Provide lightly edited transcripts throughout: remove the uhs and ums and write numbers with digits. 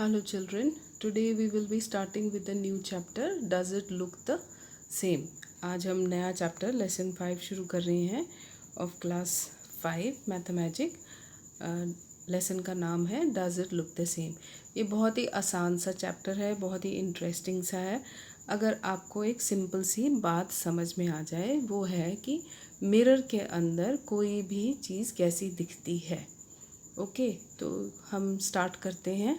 Hello children, today we will be starting with a new chapter. Does it look the same? आज हम नया chapter lesson 5 शुरू कर रहे हैं ऑफ क्लास 5 मैथमेटिक. लेसन का नाम है does it look the same. ये बहुत ही आसान सा चैप्टर है, बहुत ही इंटरेस्टिंग सा है. अगर आपको एक सिंपल सी बात समझ में आ जाए, वो है कि मिरर के अंदर कोई भी चीज़ कैसी दिखती है. ओके, तो हम स्टार्ट करते हैं.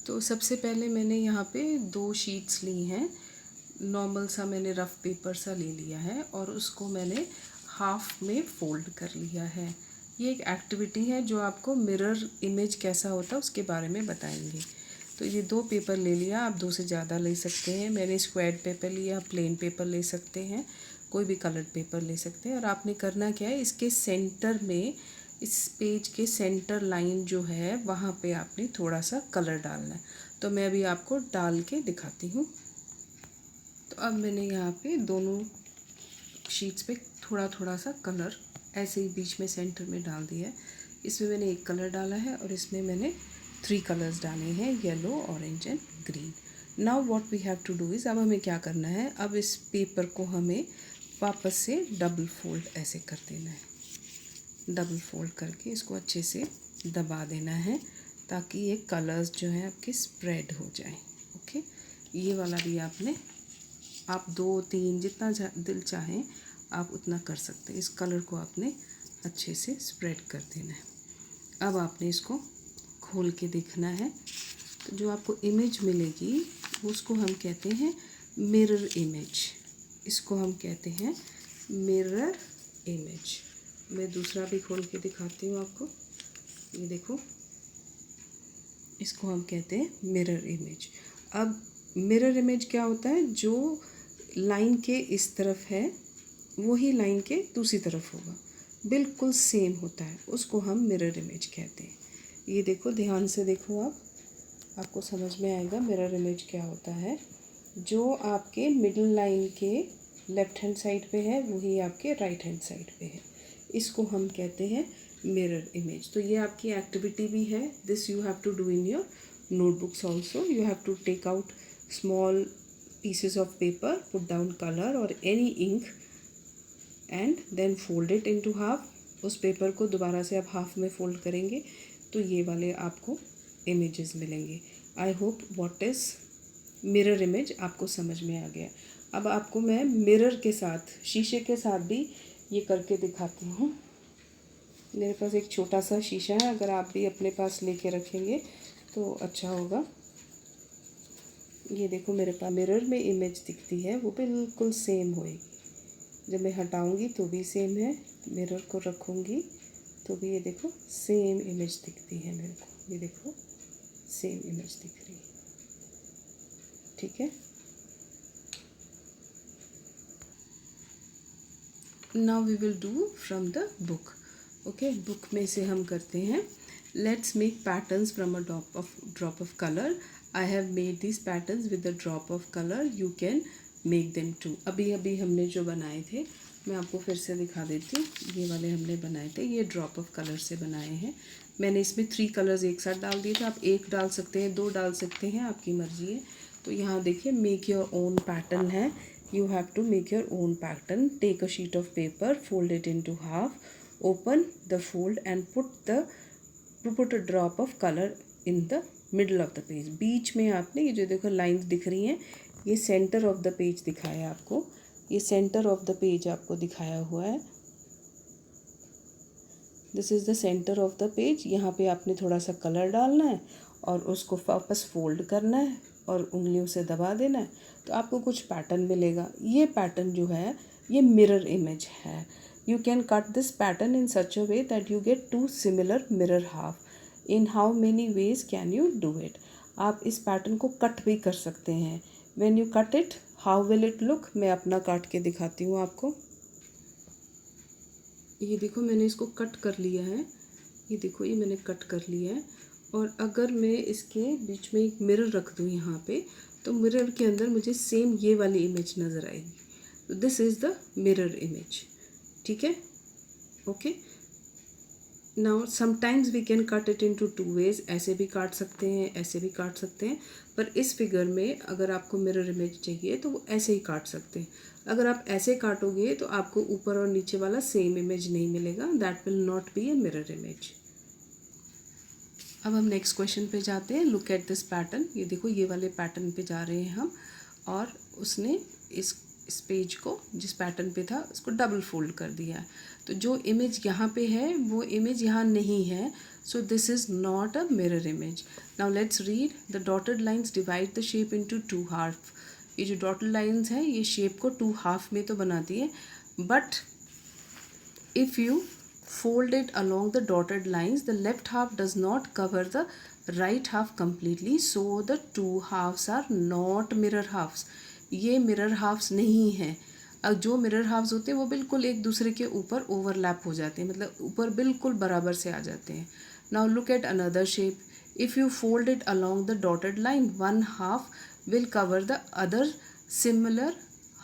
तो सबसे पहले मैंने यहाँ पे 2 शीट्स ली हैं. नॉर्मल सा मैंने रफ़ पेपर सा ले लिया है और उसको मैंने हाफ में फ़ोल्ड कर लिया है. ये एक एक्टिविटी है जो आपको मिरर इमेज कैसा होता है उसके बारे में बताएंगे. तो ये 2 पेपर ले लिया, आप 2 से ज़्यादा ले सकते हैं. मैंने स्क्वायर पेपर लिया, प्लेन पेपर ले सकते हैं, कोई भी कलर्ड पेपर ले सकते हैं. और आपने करना क्या है, इसके सेंटर में, इस पेज के सेंटर लाइन जो है वहाँ पे आपने थोड़ा सा कलर डालना है. तो मैं अभी आपको डाल के दिखाती हूँ. तो अब मैंने यहाँ पे दोनों शीट्स पे थोड़ा थोड़ा सा कलर ऐसे ही बीच में सेंटर में डाल दिया है. इसमें मैंने एक कलर डाला है और इसमें मैंने 3 कलर्स डाले हैं, yellow, orange and green. Now what we have to do is, अब हमें क्या करना है, अब इस पेपर को हमें वापस से डबल फोल्ड ऐसे कर देना है. डबल फोल्ड करके इसको अच्छे से दबा देना है ताकि ये कलर्स जो हैं आपके स्प्रेड हो जाएं. ओके, ये वाला भी आप 2-3 जितना दिल चाहें आप उतना कर सकते हैं. इस कलर को आपने अच्छे से स्प्रेड कर देना है. अब आपने इसको खोल के देखना है. तो जो आपको इमेज मिलेगी उसको हम कहते हैं मिरर इमेज. इसको हम कहते हैं मिरर इमेज. मैं दूसरा भी खोल के दिखाती हूँ आपको. ये देखो, इसको हम कहते हैं मिरर इमेज. अब मिरर इमेज क्या होता है, जो लाइन के इस तरफ है वही लाइन के दूसरी तरफ होगा, बिल्कुल सेम होता है, उसको हम मिरर इमेज कहते हैं. ये देखो, ध्यान से देखो, आपको समझ में आएगा मिरर इमेज क्या होता है. जो आपके मिडिल लाइन के लेफ़्ट हैंड साइड पे है वही आपके राइट हैंड साइड पे है. इसको हम कहते हैं मिरर इमेज. तो ये आपकी एक्टिविटी भी है. This you have to do in your notebooks also. You have to take out small pieces of paper, put down color or any ink and then fold it into half. उस paper को दोबारा से आप half में fold करेंगे तो ये वाले आपको इमेजेस मिलेंगे. I hope what is mirror image आपको समझ में आ गया. अब आपको मैं मिरर के साथ, शीशे के साथ भी ये करके दिखाती हूँ. मेरे पास एक छोटा सा शीशा है, अगर आप भी अपने पास लेके रखेंगे तो अच्छा होगा. ये देखो, मेरे पास मिरर में इमेज दिखती है, वो बिल्कुल सेम होएगी. जब मैं हटाऊंगी तो भी सेम है, मिरर को रखूंगी तो भी ये देखो सेम इमेज दिखती है मेरे को. ये देखो, सेम इमेज दिख रही है. ठीक है. Now we will do from the book. Okay, book में से हम करते हैं. Let's make patterns from a drop of colour. I have made this patterns with a drop of colour. You can make them too. अभी अभी हमने जो बनाए थे मैं आपको फिर से दिखा देती हूँ. ये वाले हमने बनाए थे, ये ड्रॉप ऑफ कलर से बनाए हैं. मैंने इसमें 3 कलर्स एक साथ डाल दिए थे. आप 1 डाल सकते हैं, 2 डाल सकते हैं, आपकी मर्ज़ी है. तो यहाँ देखिए, मेक योर ओन पैटर्न है. You have to make your own pattern. Take a sheet of paper, fold it into half, open the fold and put a drop of color in the middle of the page. बीच में आपने ये जो देखो lines दिख रही हैं, ये centre of the page दिखाया आपको. ये सेंटर ऑफ द पेज आपको दिखाया हुआ है. This is the centre of the page. यहाँ पे आपने थोड़ा सा कलर डालना है और उसको वापस फोल्ड करना है और उंगलियों से दबा देना है तो आपको कुछ पैटर्न मिलेगा. ये पैटर्न जो है ये मिरर इमेज है. You can cut this pattern in such a way that you get 2 similar mirror half. In how many ways can you do it. आप इस पैटर्न को कट भी कर सकते हैं. When you cut it, how will it look, मैं अपना काट के दिखाती हूँ आपको. ये देखो, मैंने इसको कट कर लिया है. ये देखो, ये मैंने कट कर लिया है. और अगर मैं इसके बीच में एक मिरर रख दूँ यहाँ पे, तो मिरर के अंदर मुझे सेम ये वाली इमेज नज़र आएगी. तो this is the mirror image. ठीक है. Okay, now sometimes we can cut it into two ways, ऐसे भी काट सकते हैं, ऐसे भी काट सकते हैं, पर इस फिगर में अगर आपको मिरर इमेज चाहिए तो वो ऐसे ही काट सकते हैं। अगर आप ऐसे काटोगे तो आपको ऊपर और नीचे वाला सेम इमेज नहीं मिलेगा, that will not be a mirror image. अब हम नेक्स्ट क्वेश्चन पे जाते हैं। लुक एट दिस पैटर्न, ये देखो ये वाले पैटर्न पे जा रहे हैं हम, और उसने इस पेज को जिस पैटर्न पे था उसको डबल फोल्ड कर दिया है। तो जो इमेज यहाँ पे है वो इमेज यहाँ नहीं है, सो this is not a mirror image. Now let's read the dotted lines divide the shape into two half. ये जो डॉटेड लाइन्स हैं ये शेप को टू हाफ में तो बनाती है, but if you fold it along the dotted lines, the left half does not cover the right half completely, so the two halves are not mirror halves. ये mirror halves नहीं है। अब जो mirror halves होते हैं वो बिल्कुल एक दूसरे के ऊपर ओवरलैप हो जाते हैं, मतलब ऊपर बिल्कुल बराबर से आ जाते हैं। Now look at another shape. If you fold it along the dotted line, one half will cover the other similar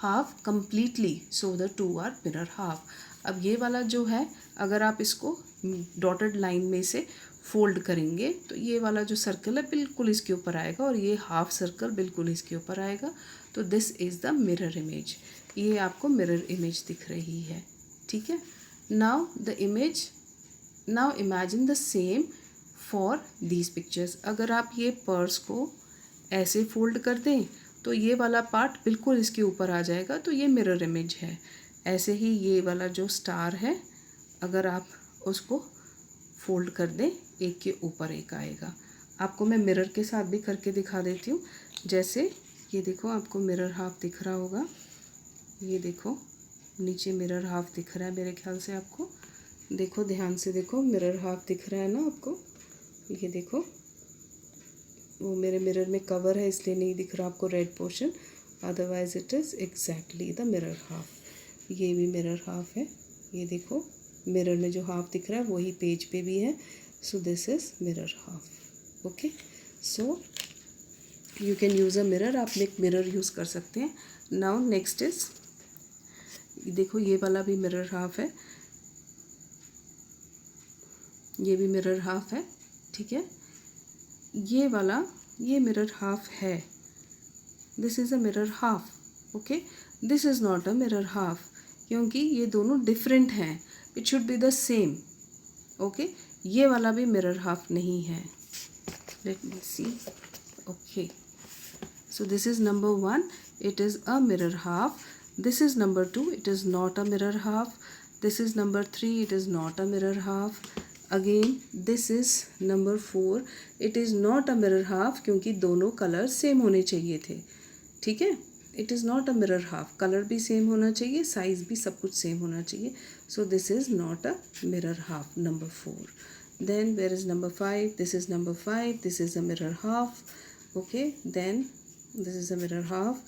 half completely, so the two are mirror half. अब ये वाला जो है अगर आप इसको डॉटेड लाइन में से फोल्ड करेंगे तो ये वाला जो सर्कल है बिल्कुल इसके ऊपर आएगा और ये हाफ सर्कल बिल्कुल इसके ऊपर आएगा। तो this is the mirror image, ये आपको मिरर इमेज दिख रही है, ठीक है। Now the image, now imagine the same for these pictures. अगर आप ये पर्स को ऐसे फोल्ड कर दें तो ये वाला पार्ट बिल्कुल इसके ऊपर आ जाएगा, तो ये मिरर इमेज है। ऐसे ही ये वाला जो स्टार है अगर आप उसको फोल्ड कर दें एक के ऊपर एक आएगा। आपको मैं मिरर के साथ भी करके दिखा देती हूँ। जैसे ये देखो आपको मिरर हाफ दिख रहा होगा, ये देखो नीचे मिरर हाफ दिख रहा है मेरे ख्याल से आपको, देखो ध्यान से देखो मिरर हाफ दिख रहा है ना आपको, ये देखो वो मेरे मिरर में कवर है इसलिए नहीं दिख रहा आपको red portion, otherwise it is exactly the mirror half. ये भी मिरर हाफ है, ये देखो मिरर में जो हाफ दिख रहा है वही पेज पे भी है, सो this is mirror half. Okay, so you can use a mirror, आप एक मिरर यूज़ कर सकते हैं। नाउ नेक्स्ट इज, देखो ये वाला भी मिरर हाफ है, ये भी मिरर हाफ है, ठीक है। ये वाला ये मिरर हाफ है, this is a mirror half, okay. This is not a mirror half क्योंकि ये दोनों डिफरेंट हैं, it should be the same, okay. ये वाला भी मिरर हाफ नहीं है, let me see, okay. So this is number 1, it is a mirror half. This is number 2, it is not a mirror half. This is number 3, it is not a mirror half. Again this is number 4, it is not a mirror half क्योंकि दोनों colour same होने चाहिए थे, ठीक है। It is not a mirror half, colour भी same होना चाहिए, साइज़ भी सब कुछ सेम होना चाहिए, so this is not a mirror half, number 4। Then where is number 5, this is number 5, this is a mirror half, okay. Then this is a mirror half.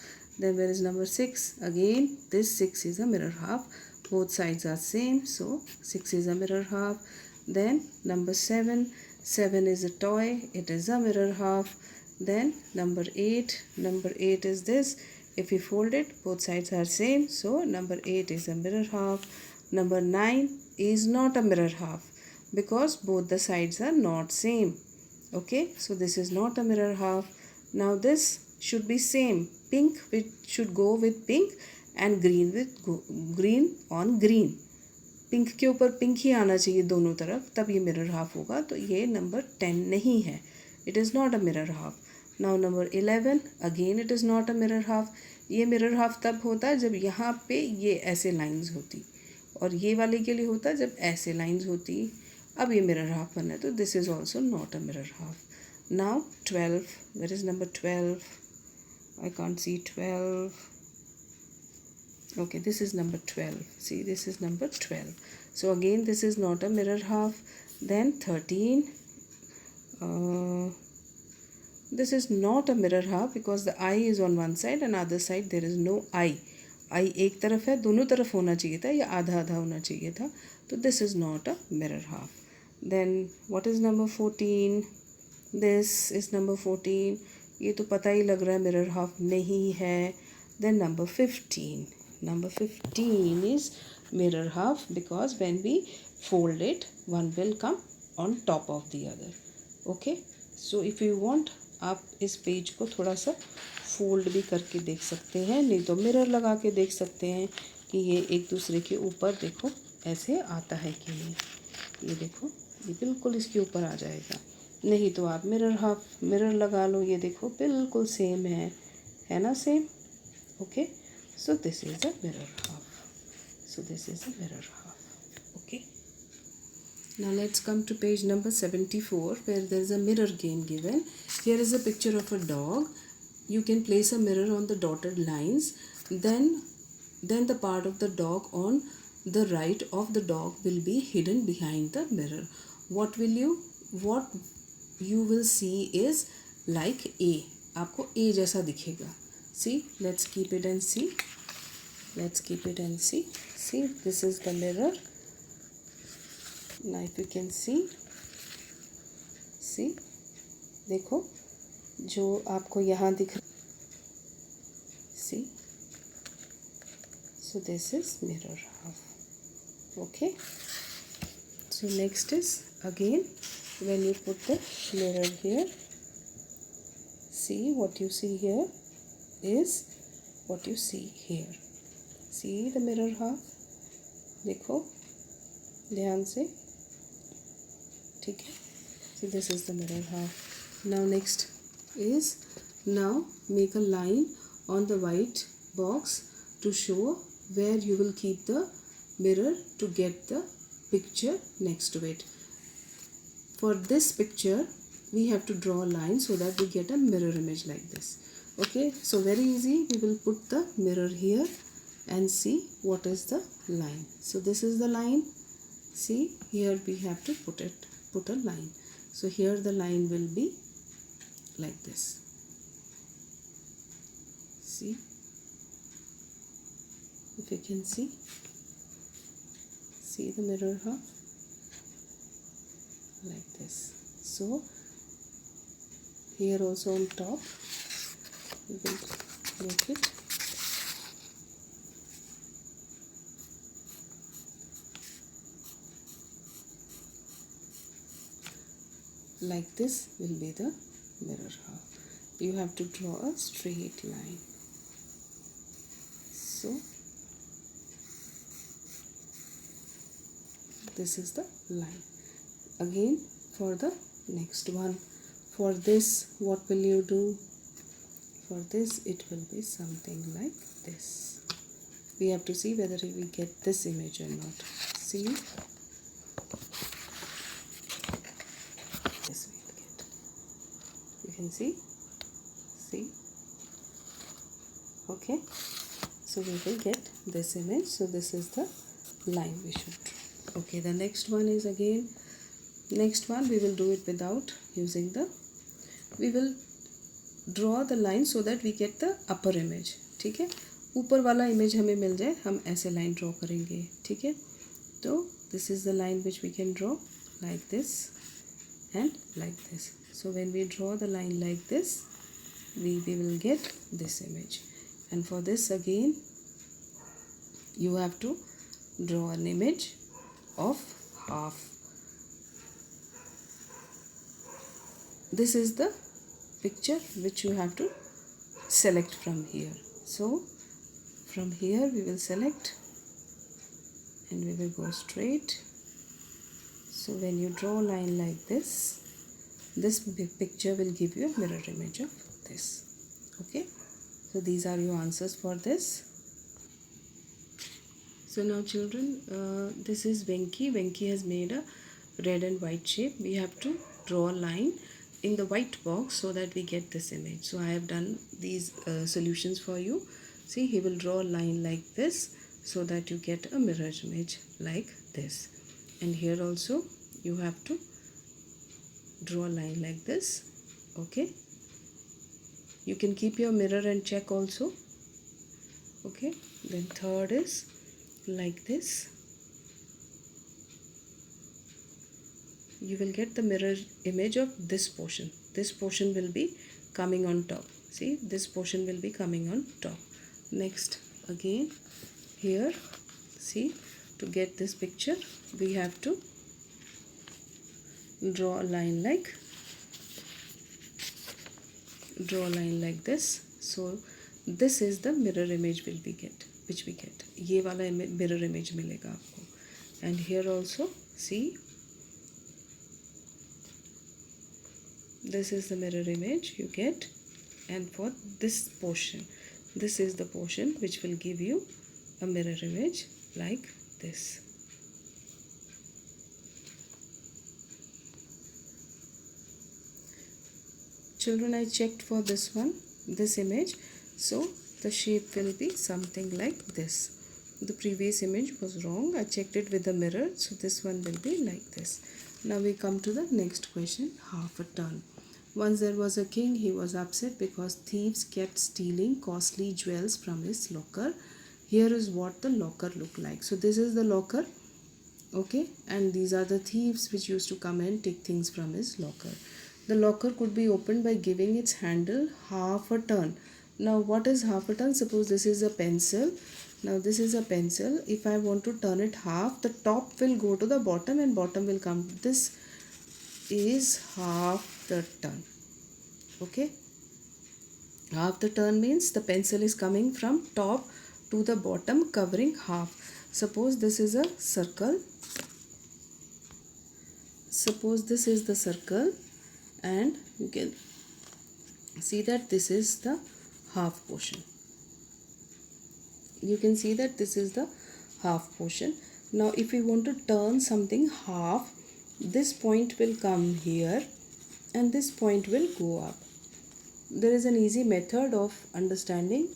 Then where is number 6, again this 6 is a mirror half, both sides are same, so 6 is a mirror half. Then number 7, 7 is a toy, it is a mirror half. Then number 8 is this, if you fold it both sides are same, so number 8 is a mirror half. Number 9 is not a mirror half because both the sides are not same, okay, so this is not a mirror half. Now this should be same, pink which should go with pink and green with green on green, pink के ऊपर pink ही आना चाहिए दोनों तरफ, तब ये mirror half होगा, तो ये नंबर 10 नहीं है, it is not a mirror half. Now number 11, again it is not a mirror half. ये मिरर हाफ तब होता है जब यहाँ पे ये ऐसे लाइंस होती, और ये वाले के लिए होता है जब ऐसे लाइंस होती, अब ये मिरर हाफ बनना है, तो this is also not a mirror half. Now 12, where is number 12? I can't see 12. Okay, this is number 12. See, this is number 12. So again, this is not a mirror half. Then 13. This is not a mirror half because the eye is on one side and other side there is no eye. Eye एक तरफ है, दोनों तरफ होना चाहिए था या आधा आधा होना चाहिए था, तो this is not a mirror half. Then what is number 14? This is number 14. ये तो पता ही लग रहा है मिरर हाफ नहीं है. Then number 15. Number 15 is mirror half because when we fold it, one will come on top of the other. Okay, so if you want, आप इस पेज को थोड़ा सा फोल्ड भी करके देख सकते हैं, नहीं तो मिरर लगा के देख सकते हैं कि ये एक दूसरे के ऊपर देखो ऐसे आता है कि नहीं। ये देखो, ये बिल्कुल इसके ऊपर आ जाएगा। नहीं तो आप हाफ मिरर लगा लो, ये देखो बिल्कुल सेम है ना, same. Okay, so this is a mirror half. So this is a mirror half. Okay. Now let's come to page number 74, where there is a mirror game given. Here is a picture of a dog. You can place a mirror on the dotted lines. Then the part of the dog on the right of the dog will be hidden behind the mirror. What you will see is like A. आपको A जैसा दिखेगा. See, let's keep it and see. Let's keep it and see. See, this is the mirror. Now if you can see, देखो जो आपको यहाँ दिख रहा, see, so this is mirror half. Okay, so next is again when you put the mirror here, see what you see here is what you see here. See the mirror half, देखो ध्यान से, ठीक है। So this is the mirror half. Now next is, now make a line on the white box to show where you will keep the mirror to get the picture next to it. For this picture we have to draw a line so that we get a mirror image like this. Okay, so very easy, we will put the mirror here and see what is the line. So this is the line. See, here we have to put a line. So here the line will be like this. See, if you can see the mirror half like this. So here also on top we will make it like this, will be the mirror half. You have to draw a straight line. So this is the line. Again for the next one, for this what will you do? For this it will be something like this. We have to see whether we get this image or not. See, this we will get. You can see. Okay, so we will get this image. So this is the line we should draw. Okay, the next one is again, next one we will do it without using the, we will draw the line so that we get the upper image. ठीक है, ऊपर वाला image हमें मिल जाए, हम ऐसे line draw करेंगे. ठीक है, तो this is the line which we can draw like this and like this. So when we draw the line like this, we will get this image. And for this again you have to draw an image of half. This is the picture which you have to select from here. So from here we will select and we will go straight. So when you draw a line like this, this picture will give you a mirror image of this. Okay, so these are your answers for this. So now children, this is Venki. Venki has made a red and white shape. We have to draw a line in the white box so that we get this image. So I have done these solutions for you. See, he will draw a line like this so that you get a mirror image like this. And here also you have to draw a line like this. Okay, you can keep your mirror and check also. Okay, then third is like this. You will get the mirror image of this portion. This portion will be coming on top. See, this portion will be coming on top. Next again here, see, To get this picture, we have to draw a line like this. So this is the mirror image which we get. ये वाला mirror image मिलेगा आपको. And here also, see, this is the mirror image you get. And for this portion, this is the portion which will give you a mirror image like this. Children, I checked for this image, so the shape will be something like this. The previous image was wrong. I checked it with the mirror, so this one will be like this. Now we come to the next question, half a turn. Once there was a king. He was upset because thieves kept stealing costly jewels from his locker. Here is what the locker looked like. So this is the locker, okay, and these are the thieves which used to come and take things from his locker. The locker could be opened by giving its handle half a turn. Now what is half a turn? Suppose this is a pencil. Now this is a pencil. If I want to turn it half, the top will go to the bottom and bottom will come. This is half the turn. Okay. Half the turn means the pencil is coming from top to the bottom, covering half. Suppose this is a circle. Suppose this is the circle, and you can see that this is the half portion. You can see that this is the half portion. Now if we want to turn something half, this point will come here and this point will go up. There is an easy method of understanding.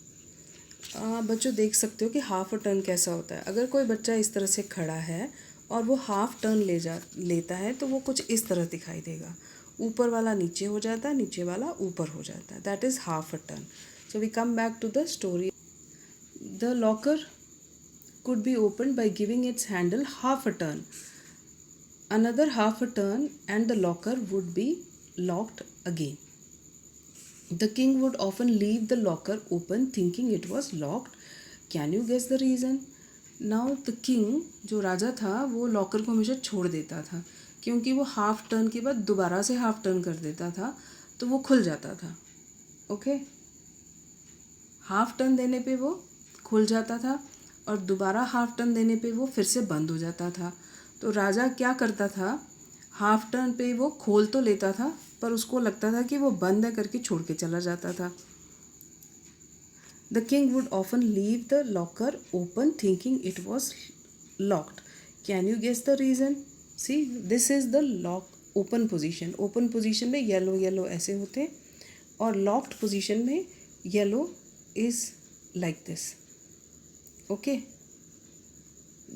बच्चों देख सकते हो कि half a turn कैसा होता है. अगर कोई बच्चा इस तरह से खड़ा है और वो हाफ टर्न लेता है तो वो कुछ इस तरह दिखाई देगा. ऊपर वाला नीचे हो जाता है, नीचे वाला ऊपर हो जाता है. That is half a turn. So we come back to the story. The locker could be opened by giving its handle half a turn. Another half a turn and the locker would be locked again. The king would often leave the locker open thinking it was locked. Can you guess the reason? Now the king, जो राजा था, वो locker को हमेशा छोड़ देता था क्योंकि वो हाफ टर्न के बाद दोबारा से हाफ टर्न कर देता था तो वो खुल जाता था. ओके, हाफ टर्न देने पे वो खुल जाता था और दोबारा हाफ टर्न देने पे वो फिर से बंद हो जाता था. तो राजा क्या करता था, हाफ टर्न पे वो खोल तो लेता था पर उसको लगता था कि वो बंद है करके छोड़ के चला जाता था. The king would often leave the locker open thinking it was locked. Can you guess the reason? See, this is the lock open position. Open position में येलो येलो ऐसे होते हैं और लॉक्ड पोजिशन में yellow is like this. Okay,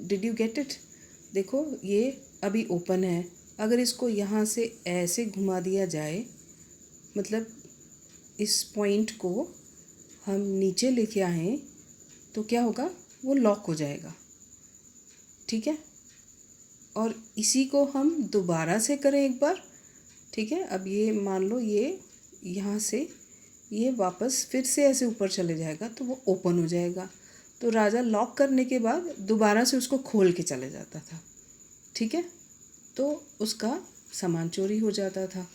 did you get it? देखो ये अभी open है. अगर इसको यहाँ से ऐसे घुमा दिया जाए, मतलब इस पॉइंट को हम नीचे लेके आएँ तो क्या होगा, वो लॉक हो जाएगा. ठीक है, और इसी को हम दोबारा से करें एक बार. ठीक है, अब ये मान लो ये यहाँ से ये वापस फिर से ऐसे ऊपर चले जाएगा तो वो ओपन हो जाएगा. तो राजा लॉक करने के बाद दोबारा से उसको खोल के चले जाता था. ठीक है, तो उसका सामान चोरी हो जाता था.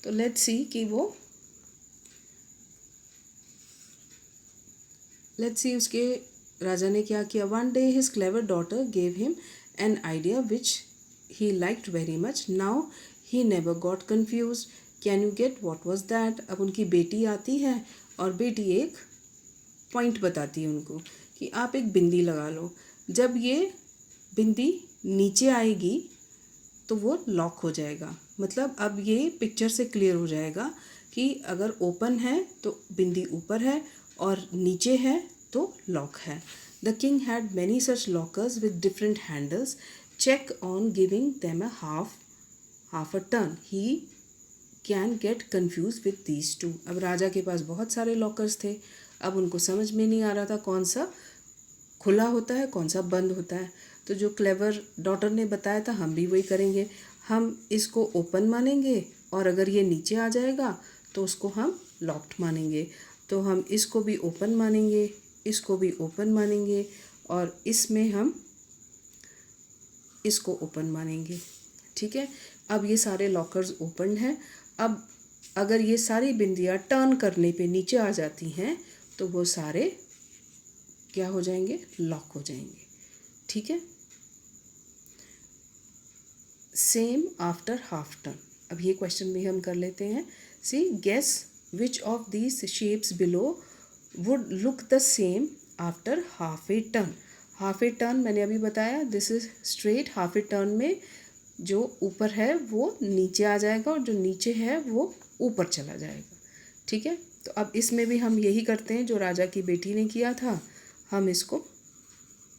तो लेट्स सी कि उसके राजा ने क्या किया. One day his clever daughter gave him an idea which he liked very much. Now he never got confuse. Can you get what was that? अब उनकी बेटी आती है और बेटी एक पॉइंट बताती है उनको कि आप एक बिंदी लगा लो. जब ये बिंदी नीचे आएगी तो वो लॉक हो जाएगा. मतलब अब ये पिक्चर से क्लियर हो जाएगा कि अगर ओपन है तो बिंदी ऊपर है और नीचे है तो लॉक है. The king had many such lockers with different handles. Check on giving them a half a turn. He can get confuse with these two. अब राजा के पास बहुत सारे लॉकर्स थे. अब उनको समझ में नहीं आ रहा था कौन सा खुला होता है कौन सा बंद होता है. तो जो क्लेवर डॉटर ने बताया था हम भी वही करेंगे. हम इसको ओपन मानेंगे और अगर ये नीचे आ जाएगा तो उसको हम लॉक्ड मानेंगे. तो हम इसको भी ओपन मानेंगे, इसको भी ओपन मानेंगे और इसमें हम इसको ओपन मानेंगे। ठीक है, अब ये सारे लॉकर्स ओपन हैं। अब अगर ये सारी बिंदियाँ टर्न करने पे नीचे आ जाती हैं तो वो सारे क्या हो जाएंगे, लॉक हो जाएंगे। ठीक है, सेम आफ्टर हाफ टर्न। अब ये क्वेश्चन भी हम कर लेते हैं। See guess which of these shapes below would look the same after half a turn. Half a turn मैंने अभी बताया, this is straight. Half a turn में जो ऊपर है वो नीचे आ जाएगा और जो नीचे है वो ऊपर चला जाएगा। ठीक है, तो अब इसमें भी हम यही करते हैं जो राजा की बेटी ने किया था, हम इसको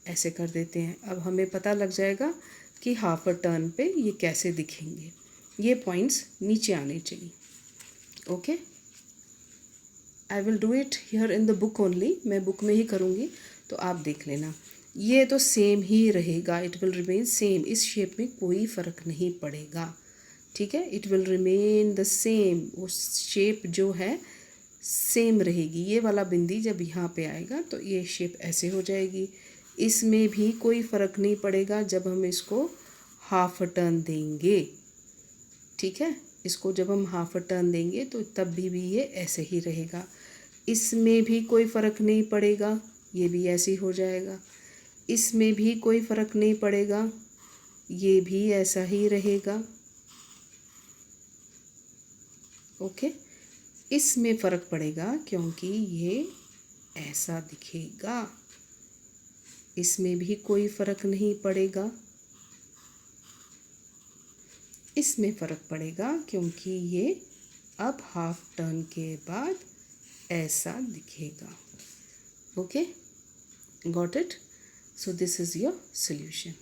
ऐसे कर देते हैं। अब हमें पता लग जाएगा कि हाफ अ टर्न पे ये कैसे दिखेंगे। ये पॉइंट्स नीचे आने चाहिए। Okay, I will do it here in the book only, मैं बुक में ही करूँगी, तो आप देख लेना। ये तो सेम ही रहेगा, इट विल रिमेन सेम। इस शेप में कोई फ़र्क नहीं पड़ेगा। ठीक है, it will remain the same. वो शेप जो है सेम रहेगी। ये वाला बिंदी जब यहाँ पे आएगा तो ये शेप ऐसे हो जाएगी। इसमें भी कोई फ़र्क नहीं पड़ेगा जब हम इसको हाफ अ टर्न देंगे। ठीक है, इसको जब हम हाफ अ टर्न देंगे तो तब भी ये ऐसे ही रहेगा। इसमें भी कोई फ़र्क नहीं पड़ेगा, ये भी ऐसे ही हो जाएगा। इसमें भी कोई फ़र्क नहीं पड़ेगा, ये भी ऐसा ही रहेगा। ओके, इसमें फ़र्क पड़ेगा क्योंकि ये ऐसा दिखेगा। इसमें भी कोई फ़र्क नहीं पड़ेगा। इसमें फ़र्क पड़ेगा क्योंकि ये अब हाफ टर्न के बाद ऐसा दिखेगा। Okay, got it? So this is your solution.